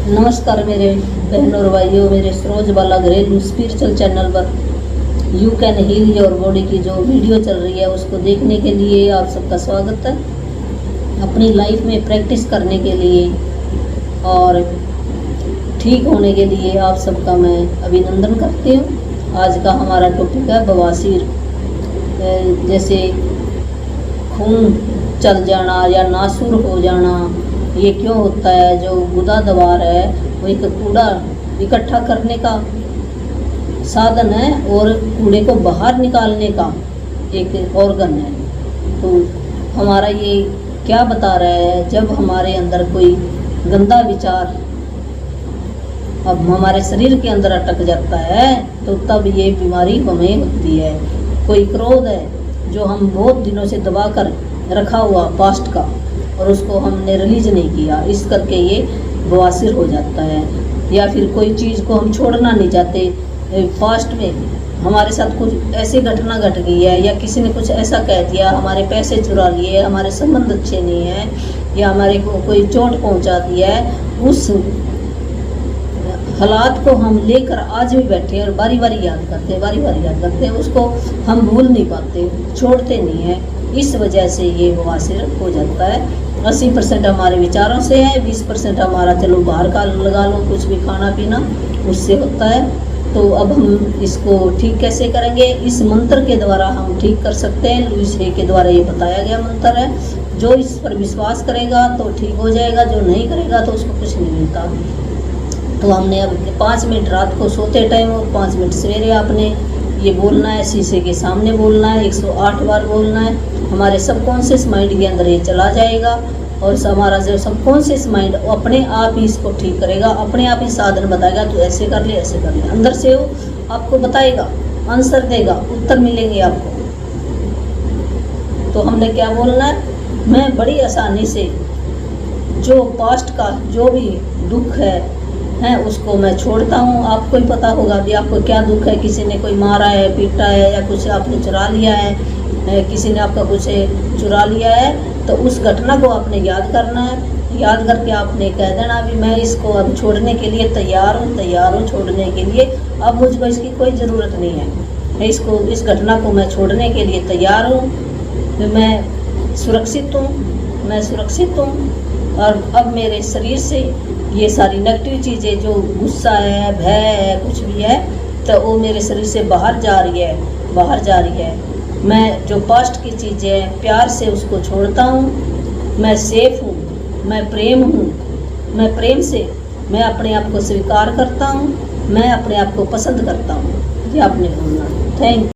नमस्कार मेरे बहनों और भाइयों, मेरे सरोज बाला घरेलू स्पिरिचुअल चैनल पर you can heal your body की जो वीडियो चल रही है उसको देखने के लिए आप सबका स्वागत है। अपनी लाइफ में प्रैक्टिस करने के लिए और ठीक होने के लिए आप सबका मैं अभिनंदन करती हूँ। आज का हमारा टॉपिक है बवासीर। जैसे खून चल जाना या नासूर हो जाना, ये क्यों होता है? जो गुदा दवार है वो एक कूड़ा इकट्ठा करने का साधन है और कूड़े को बाहर निकालने का एक ऑर्गन है। तो हमारा ये क्या बता रहा है, जब हमारे अंदर कोई गंदा विचार अब हमारे शरीर के अंदर अटक जाता है तो तब ये बीमारी हमें होती है। कोई क्रोध है जो हम बहुत दिनों से दबा कर रखा हुआ पास्ट का और उसको हमने रिलीज नहीं किया, इस करके ये बवासीर हो जाता है। या फिर कोई चीज़ को हम छोड़ना नहीं चाहते, पास्ट में हमारे साथ कुछ ऐसी घटना घट गई है या किसी ने कुछ ऐसा कह दिया, हमारे पैसे चुरा लिए, हमारे संबंध अच्छे नहीं हैं या हमारे को कोई चोट पहुंचा दिया है, उस हालात को हम लेकर आज भी बैठे और बारी बारी याद करते हैं, उसको हम भूल नहीं पाते, छोड़ते नहीं हैं। इस वजह से ये बवासीर हो जाता है। 80% हमारे विचारों से है, 20% हमारा चलो बाहर का लगा लो, कुछ भी खाना पीना उससे होता है। तो अब हम इसको ठीक कैसे करेंगे? इस मंत्र के द्वारा हम ठीक कर सकते हैं। लुइस हे के द्वारा ये बताया गया मंत्र है। जो इस पर विश्वास करेगा तो ठीक हो जाएगा, जो नहीं करेगा तो उसको कुछ नहीं मिलता। तो हमने अब 5 मिनट रात को सोते टाइम और 5 मिनट सवेरे आपने ये बोलना है, शीशे के सामने बोलना है, 108 बार बोलना है। हमारे सबकॉन्शियस माइंड के अंदर ये चला जाएगा और हमारा जो सबकॉन्शियस माइंड अपने आप ही इसको ठीक करेगा, अपने आप ही साधन बताएगा। तो ऐसे कर ले, ऐसे कर ले, अंदर से वो आपको बताएगा, आंसर देगा, उत्तर मिलेंगे आपको। तो हमने क्या बोलना है? मैं बड़ी आसानी से जो पास्ट का जो भी दुख है उसको मैं छोड़ता हूँ। आपको ही पता होगा कि आपको क्या दुख है। किसी ने कोई मारा है, पीटा है या कुछ आपने चुरा लिया है, किसी ने आपका कुछ चुरा लिया है, तो उस घटना को आपने याद करना है। याद करके आपने कह देना भी मैं इसको अब छोड़ने के लिए तैयार हूँ छोड़ने के लिए। अब मुझको इसकी कोई ज़रूरत नहीं है, इस घटना को मैं छोड़ने के लिए तैयार हूँ। मैं सुरक्षित हूँ और अब मेरे शरीर से ये सारी नेगेटिव चीज़ें जो गुस्सा है, भय है, कुछ भी है, तो वो मेरे शरीर से बाहर जा रही है। मैं जो पास्ट की चीज़ें प्यार से उसको छोड़ता हूँ। मैं सेफ हूँ, मैं प्रेम से मैं अपने आप को स्वीकार करता हूँ, मैं अपने आप को पसंद करता हूँ। ये आपने बोलना। Thank you.